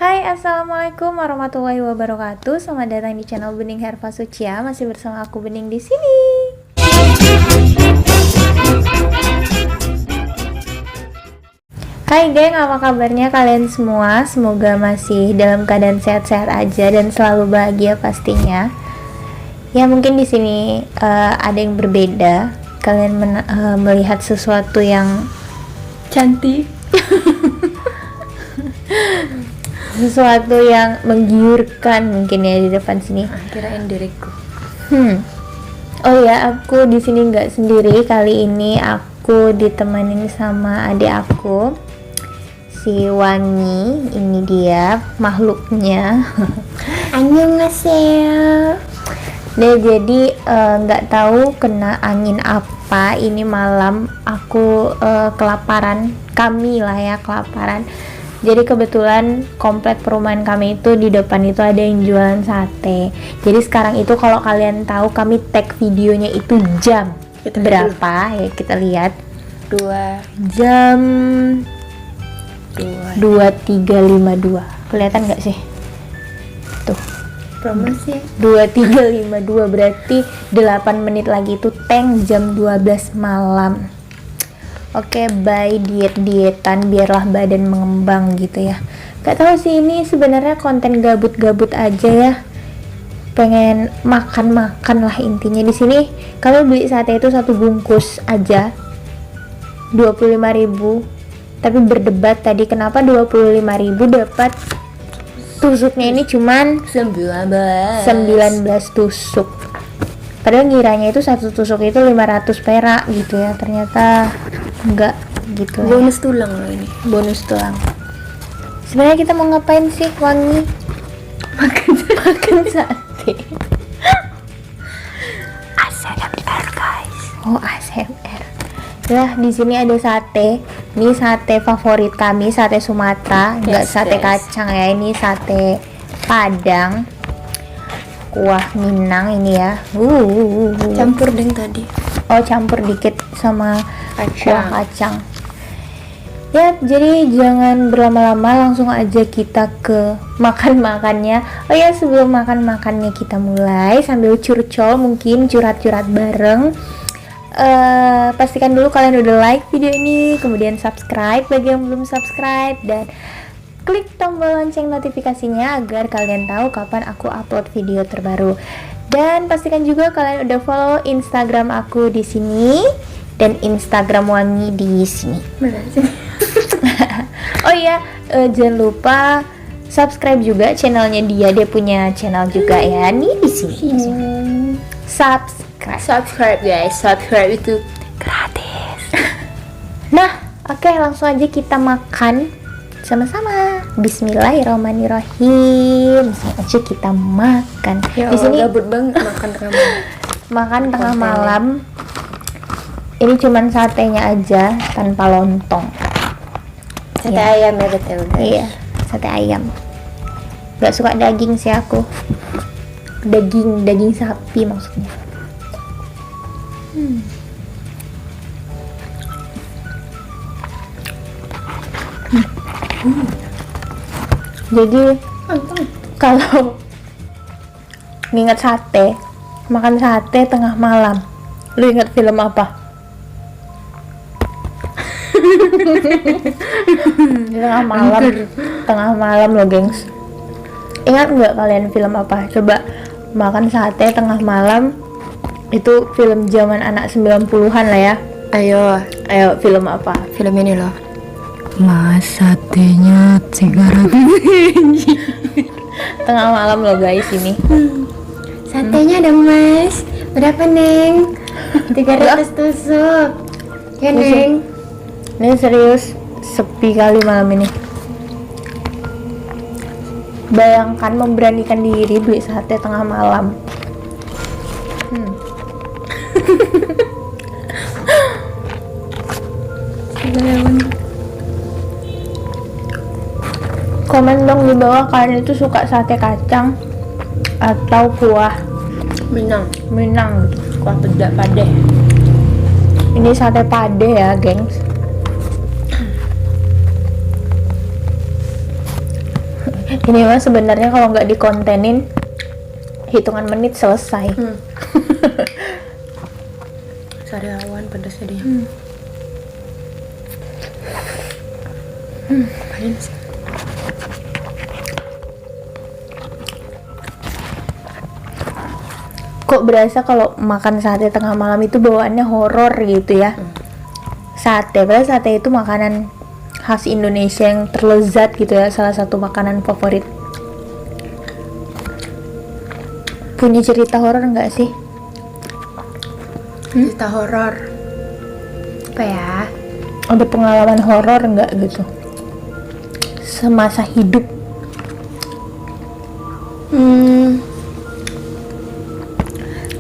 Hai, assalamualaikum warahmatullahi wabarakatuh. Selamat datang di channel Bening Herva Sucia. Masih bersama aku Bening di sini. Hai geng, apa kabarnya kalian semua? Semoga masih dalam keadaan sehat-sehat aja dan selalu bahagia pastinya. Ya mungkin di sini ada yang berbeda. Kalian melihat sesuatu yang cantik, sesuatu yang menggiurkan mungkin ya di depan sini. kirain diriku. Oh ya, aku di sini nggak sendiri. Kali ini aku ditemenin sama adik aku, si Wangi. Ini dia makhluknya. Annyeonghaseyo. Nah, jadi nggak tahu kena angin apa ini malam. Aku kelaparan. Kami lah ya kelaparan. Jadi kebetulan komplek perumahan kami itu di depan itu ada yang jualan sate. Jadi sekarang itu kalau kalian tahu kami tag videonya itu jam berapa ya, kita lihat 2 jam 2 23.52. Kelihatan nggak sih? Tuh, promosi 23.52 berarti 8 menit lagi itu tank jam 12 malam. Oke, bye diet-dietan biarlah badan mengembang gitu ya. Gak tahu sih, ini sebenarnya konten gabut-gabut aja ya. Pengen makan-makan lah intinya. Di sini kami beli sate itu satu bungkus aja 25.000. Tapi berdebat tadi kenapa 25.000 dapat tusuknya ini cuman 19 tusuk. Padahal ngiranya itu satu tusuk itu 500 perak gitu ya. Ternyata enggak gitu. bonus tulang loh ini. Bonus tulang. Sebenarnya kita mau ngapain sih, Wangi? Makan sate. ASMR guys. Oh, ASMR. Nah, di sini ada sate. Ini sate favorit kami, sate Sumatera, enggak sate kacang ya. Ini sate Padang. Kuah Minang ini ya. Campur deng tadi. Oh, campur dikit sama Kacang. kuah kacang. Ya, jadi jangan berlama-lama, langsung aja kita ke makan-makannya. Oh ya, sebelum makan-makannya kita mulai sambil curcol, mungkin curhat-curhat bareng. Pastikan dulu kalian udah like video ini, kemudian subscribe bagi yang belum subscribe, dan klik tombol lonceng notifikasinya agar kalian tahu kapan aku upload video terbaru. Dan pastikan juga kalian udah follow Instagram aku di sini dan Instagram Wangi di sini. Oh iya, jangan lupa subscribe juga channelnya dia. Dia punya channel juga ya. Nih di sini. Subscribe guys, subscribe itu Gratis. Nah, oke, langsung aja kita makan sama-sama. Bismillahirrahmanirrahim. Langsung aja kita makan. ya Di sini gabut banget makan tengah malam. makan tengah malam. Ini cuman satenya aja tanpa lontong. Sate Ya. ayam ya betul guys. Iya, sate ayam. Gak suka daging sih aku. Daging sapi maksudnya. Jadi kalau nginget sate, makan sate tengah malam, lu inget film apa? Tengah malam loh gengs. Ingat nggak kalian film apa? Coba makan sate tengah malam. Itu film zaman anak 90-an lah ya. Ayo, Film apa? film ini loh. Mas satenya 300. Tengah malam loh guys ini. Satenya ada mas. Berapa neng? 300 tusuk. Ya neng. Ini serius sepi kali malam ini. Bayangkan memberanikan diri beli sate tengah malam. Komen dong di bawah kalian itu suka sate kacang atau kuah Minang. Minang. Kuah pedak padeh. Ini sate pade ya gengs. Ini mah sebenarnya kalau nggak dikontenin hitungan menit selesai. Sariawan pedasnya dia. Apain sih? Kok berasa kalau makan sate tengah malam itu bawaannya horor gitu ya. Sate, padahal sate itu makanan khas Indonesia yang terlezat gitu ya, salah satu makanan favorit. Punya cerita horor nggak sih? Cerita horor. Apa ya? Ada pengalaman horor nggak gitu? Semasa hidup.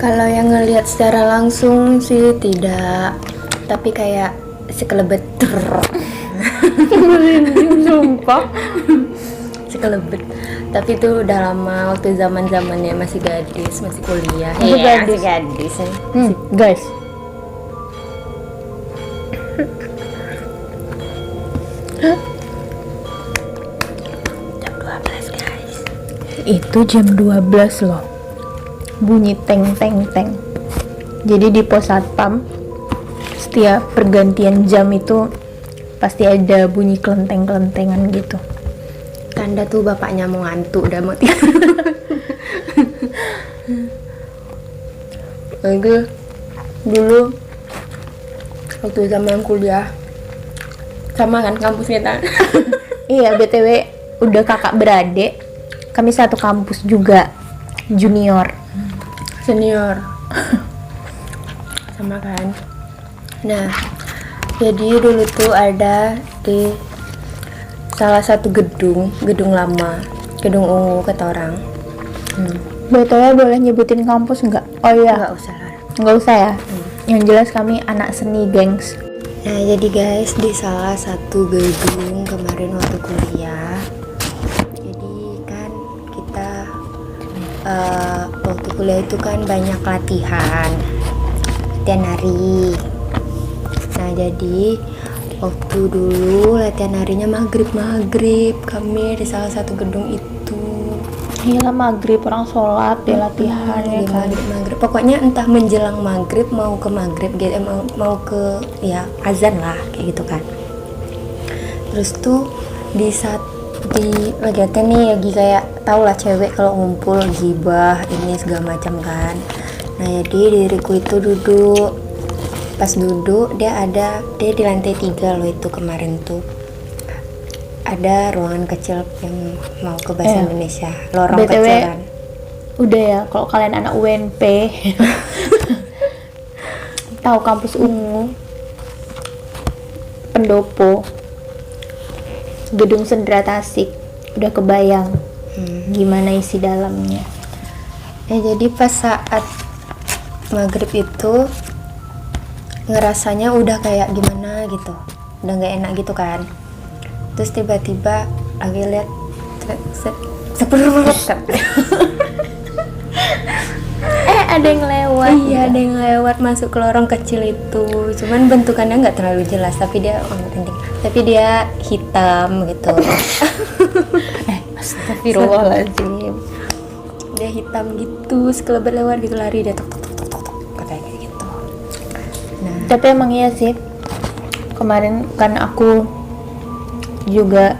Kalau yang ngelihat secara langsung sih tidak, tapi kayak sekelebet. Sumpah. Sekelebet. Tapi itu udah lama, waktu zaman-zamannya masih gadis, masih kuliah. Masih Iya, gadis. masih gadis ya. Guys. Jam 12 guys. Itu jam 12 loh. Bunyi teng teng teng. Jadi di pos satpam setiap pergantian jam itu pasti ada bunyi kelenteng-kelentengan gitu. Tanda tuh bapaknya mau ngantuk, udah mau tidur. Lagi dulu waktu zaman kuliah sama kan kampus kita. Iya, BTW udah kakak beradik. Kami satu kampus juga, junior. Senior. Sama kan. Nah, jadi dulu tuh ada di salah satu gedung lama, gedung ungu kata orang. BTW boleh nyebutin kampus nggak? Oh iya, Nggak usah lah. nggak usah ya. Yang jelas kami anak seni, gengs. Nah, jadi guys, di salah satu gedung kemarin waktu kuliah, jadi kan kita waktu kuliah itu kan banyak latihan nari. Nah, jadi waktu dulu latihan narinya maghrib kami di salah satu gedung itu. Gila, maghrib orang sholat dia latihan ya Di kan. maghrib pokoknya entah menjelang maghrib mau ke maghrib gitu, mau ke ya azan lah kayak gitu kan. Terus tuh di saat di lagi latihan nih, lagi kayak tau lah cewek kalau ngumpul gibah ini segala macam kan. Nah, jadi diriku itu duduk, pas duduk dia di lantai 3 loh itu kemarin tuh. Ada ruangan kecil yang mau ke bahasa Indonesia, lorong BTW, kecil kan. udah ya, kalau kalian anak UNP tahu kampus ungu, pendopo, gedung Sendra Tasik, udah kebayang gimana isi dalamnya. Ya, jadi pas saat maghrib itu ngerasanya udah kayak gimana gitu, udah nggak enak gitu kan. Terus tiba-tiba lagi lihat Ada yang lewat. iya, ada yang lewat masuk ke lorong kecil itu. Cuman bentukannya nggak terlalu jelas, tapi dia hitam gitu. Astagfirullahaladzim. Dia hitam gitu, sekelebat lewat gitu, lari dia tok tok tok tok tok, katanya kayak gitu. Nah, Tapi emang iya sih, kemarin kan aku juga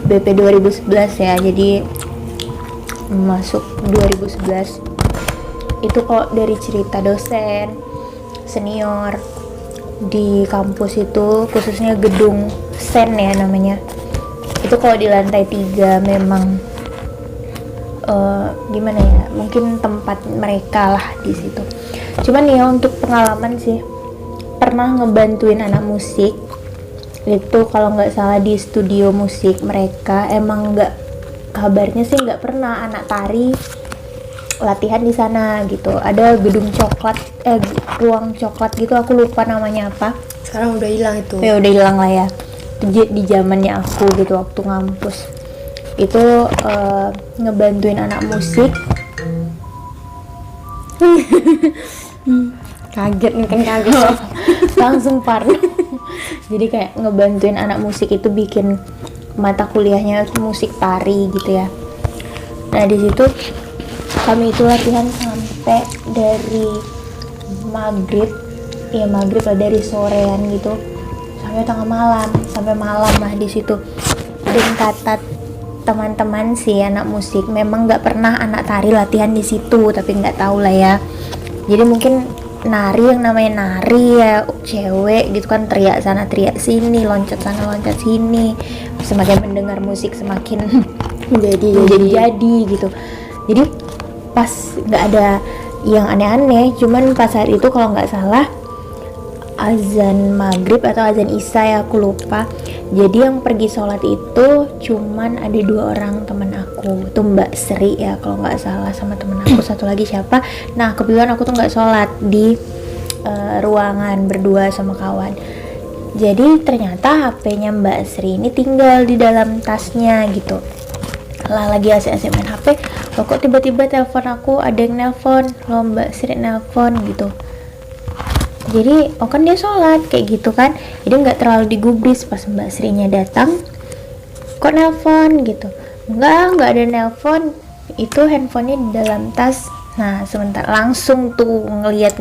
BP 2011 ya, jadi masuk 2011 itu kok dari cerita dosen senior di kampus itu, khususnya gedung sen ya namanya, itu kalau di lantai 3 memang gimana ya, mungkin tempat mereka lah di situ. Cuman ya untuk pengalaman sih, pernah ngebantuin anak musik itu, kalau nggak salah di studio musik mereka. Emang nggak, kabarnya sih nggak pernah anak tari latihan di sana gitu. Ada gedung coklat, ruang coklat gitu, aku lupa namanya apa. sekarang udah hilang itu. Ya udah hilang lah ya. Di zamannya aku gitu waktu ngampus itu ngebantuin anak musik. Kaget nih kan, kaget. Langsung parno. Jadi kayak ngebantuin anak musik itu bikin mata kuliahnya itu musik tari gitu ya. Nah di situ kami itu latihan sampai dari maghrib lah, dari sorean gitu sampai tengah malam, sampai malam lah di situ. Dan kata teman-teman sih anak musik, memang nggak pernah anak tari latihan di situ, tapi nggak tahu lah ya. Jadi mungkin nari, yang namanya nari ya cewek gitu kan, teriak sana teriak sini, loncat sana loncat sini, semakin mendengar musik semakin jadi gitu. Jadi pas nggak ada yang aneh-aneh, cuman pas saat itu kalau nggak salah azan maghrib atau azan isya ya, aku lupa. Jadi yang pergi sholat itu cuman ada 2 orang teman aku, itu Mbak Sri ya kalau nggak salah, sama temen aku satu lagi siapa. Nah kebetulan aku tuh nggak sholat di ruangan berdua sama kawan. Jadi ternyata HP-nya Mbak Sri ini tinggal di dalam tasnya gitu. Lah lagi asik-asik main HP, loh kok tiba-tiba telepon aku, ada yang nelpon, loh Mbak Sri nelpon gitu. Jadi kan dia sholat kayak gitu kan, jadi nggak terlalu digubris. Pas Mbak Sri-nya datang, kok nelpon gitu, nggak ada nelpon, itu handphonenya di dalam tas. Nah sebentar langsung tuh ngeliat,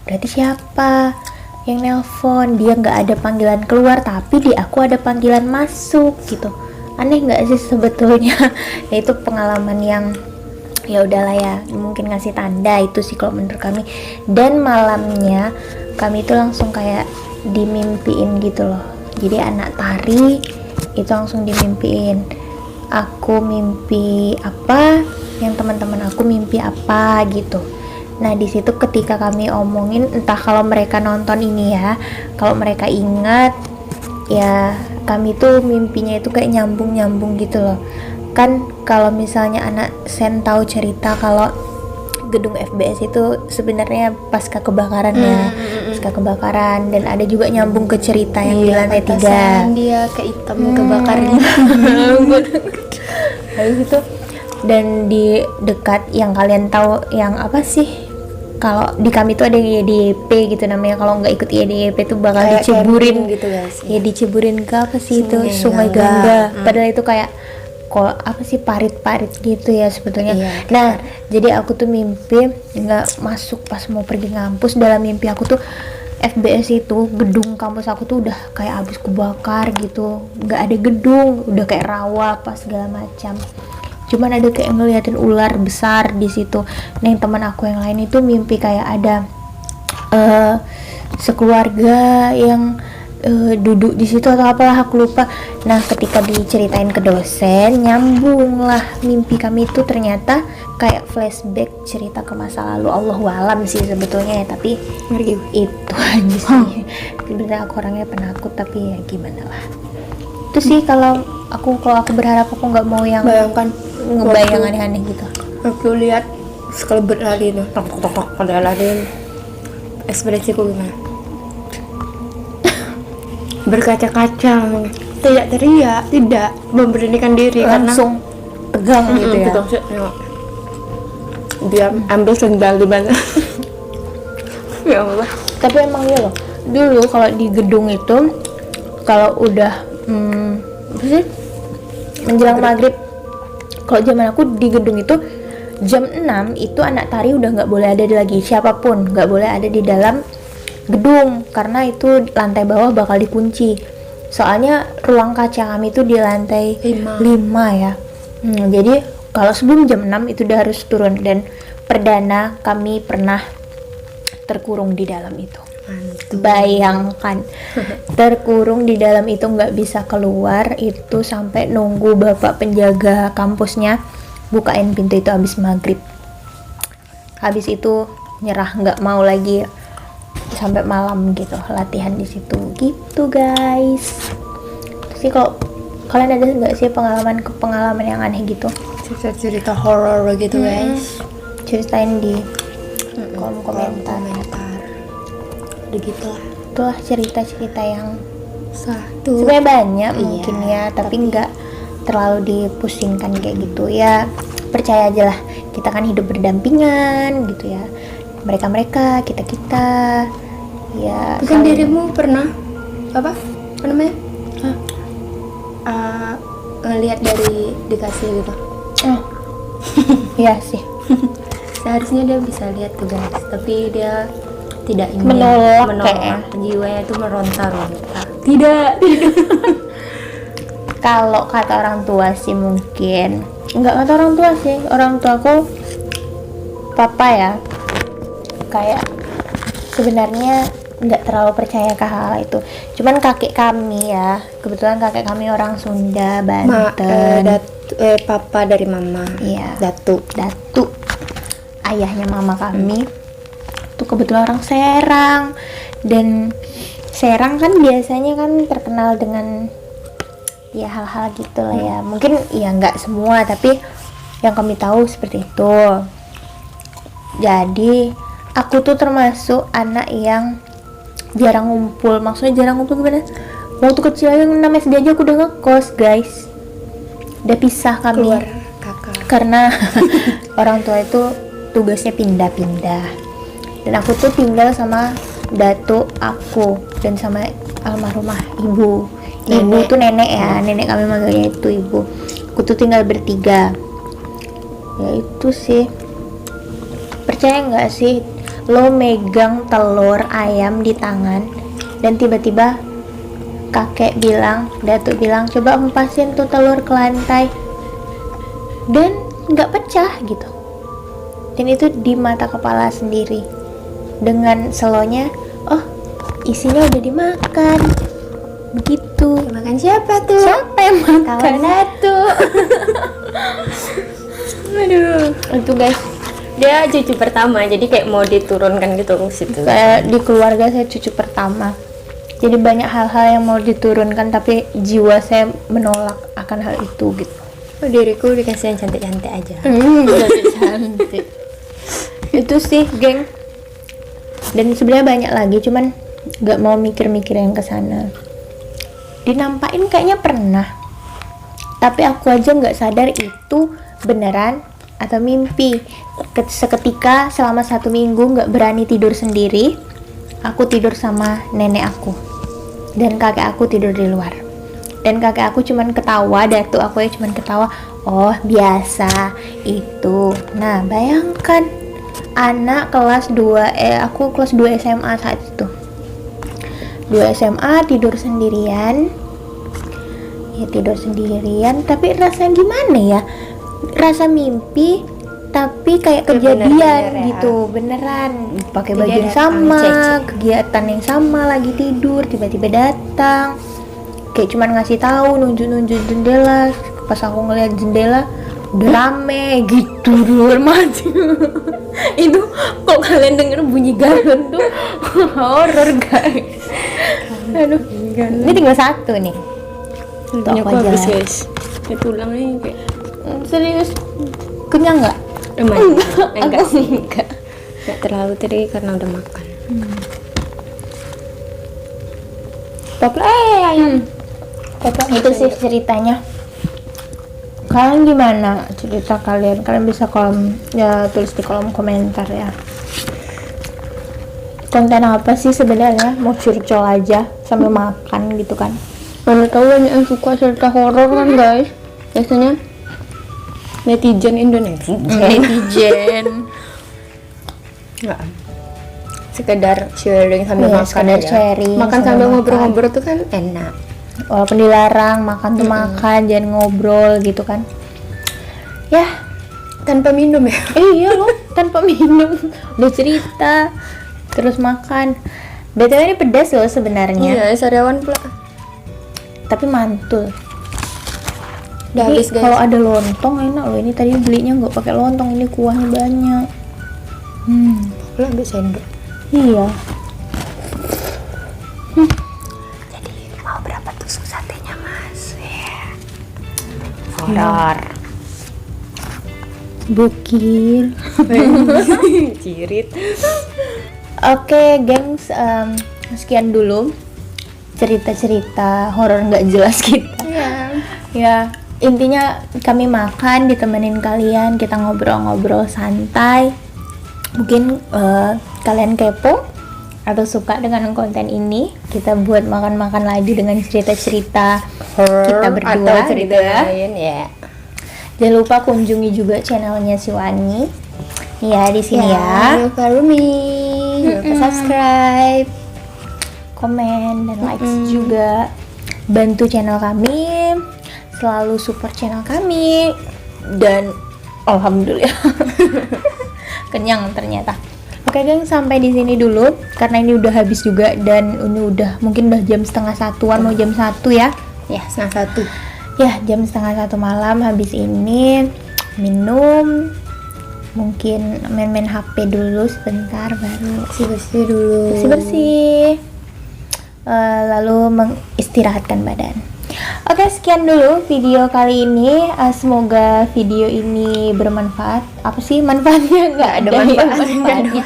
berarti siapa yang nelpon, dia nggak ada panggilan keluar tapi di aku ada panggilan masuk gitu. Aneh nggak sih sebetulnya? Ya itu pengalaman yang ya udahlah ya, mungkin ngasih tanda itu sih kalau menurut kami. Dan malamnya kami itu langsung kayak dimimpiin gitu loh. Jadi anak tari itu langsung dimimpiin. Aku mimpi apa, yang teman-teman aku mimpi apa gitu. Nah di situ ketika kami omongin, entah kalau mereka nonton ini ya, kalau mereka ingat ya, kami tuh mimpinya itu kayak nyambung gitu loh. Kan kalau misalnya anak sen tahu cerita kalau gedung FBS itu sebenarnya pasca kebakaran ya, pasca kebakaran, dan ada juga nyambung ke cerita yang di lantai 3. Dia kayak hitam kebakarnya. Habis itu, dan di dekat yang kalian tahu yang apa sih, kalau di kami tuh ada YDP gitu namanya, kalau nggak ikut YDP tuh bakal kayak diceburin gitu guys, ya diceburin ke apa sih itu Sungai Gangga. Gangga. Padahal itu kayak kok apa sih, parit-parit gitu ya sebetulnya. Iya, Nah jadi aku tuh mimpi nggak masuk, pas mau pergi ngampus, dalam mimpi aku tuh FBS itu gedung kampus aku tuh udah kayak habis kebakar gitu, nggak ada gedung, udah kayak rawa apa segala macam. Cuman ada kayak ngeliatin ular besar di situ. Nah yang teman aku yang lain itu mimpi kayak ada sekeluarga yang duduk di situ atau apalah, aku lupa. Nah ketika diceritain ke dosen, nyambung lah mimpi kami itu, ternyata kayak flashback cerita ke masa lalu. Allahu alam sih sebetulnya ya, tapi itu aja sih. Sebenarnya aku orangnya penakut, tapi ya gimana lah. Itu sih kalau aku berharap, aku nggak mau yang Bayangkan ngebayang aneh-aneh gitu. aku lihat sekali berlari tuh, tok pada lari, ekspresiku gimana? Berkaca-kaca, tidak teriak, tidak memberanikan diri, Langsung tegang gitu ya. Dia ambil sendal di mana? Ya Allah. Tapi emang ya loh, dulu kalau di gedung itu kalau udah apa sih, menjelang maghrib, kalau zaman aku di gedung itu jam 6 itu anak tari udah nggak boleh ada lagi, siapapun nggak boleh ada di dalam gedung, karena itu lantai bawah bakal dikunci. Soalnya ruang kaca kami itu di lantai 5 ya. Jadi kalau sebelum jam 6 itu udah harus turun, dan perdana kami pernah terkurung di dalam itu. Bayangkan terkurung di dalam itu, nggak bisa keluar itu sampai nunggu bapak penjaga kampusnya bukain pintu itu habis maghrib. Habis itu nyerah, nggak mau lagi sampai malam gitu latihan di situ gitu guys. Terus sih kalau kalian ada nggak sih pengalaman yang aneh gitu, cerita horor gitu guys? ceritain di kolom komentar. Begitulah. Itulah cerita-cerita yang Satu. sebenarnya banyak Iya, mungkin ya, tapi nggak terlalu dipusingkan kayak gitu ya. Percaya aja lah, kita kan hidup berdampingan gitu ya, mereka kita ya. Bukan dirimu pernah apa namanya? ngelihat dari dikasih gitu. Iya sih. Seharusnya dia bisa lihat tuh guys, tapi dia tidak ingin Menolak kayaknya. Jiwanya itu meronta-ronta. Tidak. Kalau kata orang tua sih mungkin nggak kata orang tua sih, orang tuaku papa ya kayak sebenarnya nggak terlalu percaya ke hal itu. Cuman kakek kami ya, kebetulan kakek kami orang Sunda, Banten. Papa dari mama. Iya. Datu. Ayahnya mama kami tuh kebetulan orang Serang, dan Serang kan biasanya kan terkenal dengan ya hal-hal gitu lah ya. Mungkin ya nggak semua, tapi yang kami tahu seperti itu. Jadi aku tuh termasuk anak yang jarang ngumpul. Maksudnya jarang ngumpul gimana? Waktu kecil aja 6 SD aja aku udah ngekos guys, udah pisah kami. Keluar kakak. Karena orang tua itu tugasnya pindah-pindah, dan aku tuh tinggal sama datuk aku dan sama almarhumah ibu tuh nenek ya, nenek kami manggilnya itu ibu. Aku tuh tinggal bertiga. Ya itu sih, percaya nggak sih lo megang telur ayam di tangan dan tiba-tiba kakek bilang, datuk bilang, coba hempasin tuh telur ke lantai, dan nggak pecah gitu. Dan itu di mata kepala sendiri, dengan selonya, oh isinya udah dimakan, begitu. Makan siapa tuh? Siapa yang makan? Kawan Datuk. Aduh, Itu guys, dia cucu pertama, jadi kayak mau diturunkan gitu situ. kayak di keluarga saya cucu pertama, jadi banyak hal-hal yang mau diturunkan tapi jiwa saya menolak akan hal itu gitu. Oh, diriku dikasih yang cantik-cantik aja. Cantik. Itu sih geng, dan sebenarnya banyak lagi, cuman nggak mau mikir-mikir yang kesana. Dinampain kayaknya pernah, tapi aku aja nggak sadar itu beneran atau mimpi. Seketika selama 1 minggu nggak berani tidur sendiri, aku tidur sama nenek aku dan kakek aku tidur di luar, dan kakek aku cuman ketawa, datuk aku ya cuman ketawa, oh biasa itu. Nah bayangkan anak kelas 2 aku kelas 2 SMA saat itu, 2 SMA tidur sendirian ya, tidur sendirian tapi rasanya gimana ya, rasa mimpi tapi kayak kejadian bener-bener gitu, beneran pakai baju Jadi yang datang, sama, cece. kegiatan yang sama, lagi tidur tiba-tiba datang, kayak cuman ngasih tahu, nunjuk-nunjuk jendela. Pas aku ngeliat jendela udah rame gitu di luar mati. Itu kok kalian denger bunyi galon tuh horor guys. Aduh, ini tinggal 1 nih. Tuh Punya aku aku aja. habis guys. Kayak tulangnya kayak Serius, kenyang nggak? enggak sih. Enggak. Enggak terlalu tadi karena udah makan. Papa, ayam. Papa, itu sih ceritanya. Kalian gimana cerita kalian? Kalian bisa tulis di kolom komentar ya. Konten apa sih sebenarnya? Mau curcol aja sambil makan gitu kan? Mana tahu banyak yang suka cerita horor kan guys. Biasanya netizen Indonesia. Netizen. Enggak. Sekedar sharing sambil Iya, makan sekedar aja. sharing Makan sambil sambil makan. ngobrol-ngobrol tuh kan enak. Walaupun dilarang makan tuh makan, jangan ngobrol gitu kan? Ya, Tanpa minum ya. iya loh, tanpa minum, udah cerita, terus makan. BTW ini pedas loh sebenarnya, Iya, sariawan pula. tapi mantul. Udah Jadi habis guys. kalau ada lontong enak loh. Ini tadi belinya nggak pakai lontong, ini kuahnya banyak. Pula habis sendok. Iya. Mau berapa tusuk satenya mas? Horor. Bukir. Cirit. Oke, gengs, sekian dulu cerita-cerita horor nggak jelas kita. Ya, intinya kami makan ditemenin kalian, kita ngobrol-ngobrol santai. Mungkin kalian kepo atau suka dengan konten ini, kita buat makan-makan lagi dengan cerita-cerita kita berdua atau cerita gitu ya. lain ya. Jangan lupa kunjungi juga channelnya si Wani. Ya, di sini ya. Jangan lupa Rumi, jangan lupa subscribe. Komen dan likes juga. Bantu channel kami, selalu support channel kami, dan alhamdulillah kenyang ternyata. Oke geng, sampai di sini dulu karena ini udah habis juga dan ini udah mungkin udah jam setengah satuan, mau jam 1 ya. Ya, setengah 1. Ya, jam setengah 1 malam. Habis ini minum, mungkin main-main HP dulu sebentar, baru Bersih-bersih dulu. bersih-bersih. Lalu mengistirahatkan badan. Oke, sekian dulu video kali ini. Semoga video ini bermanfaat. Apa sih manfaatnya? Nggak ada manfaatnya.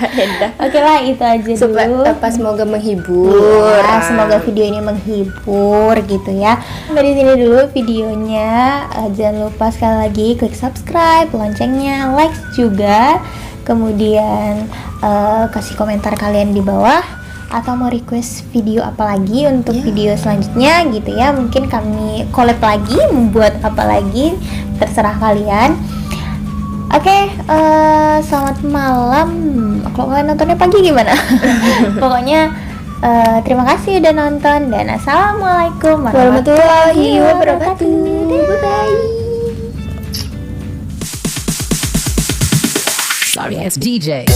Oke lah, itu aja dulu. Semoga menghibur. Ya, semoga video ini menghibur gitu ya. Sampai di sini dulu videonya. Jangan lupa sekali lagi klik subscribe, loncengnya, like juga. Kemudian kasih komentar kalian di bawah, atau mau request video apa lagi untuk video selanjutnya gitu ya. Mungkin kami collab lagi, membuat apa lagi, terserah kalian. Oke, selamat malam. Kalau kalian nontonnya pagi gimana? Pokoknya terima kasih udah nonton dan assalamualaikum warahmatullahi wabarakatuh. Bye bye. Sorry, it's DJ.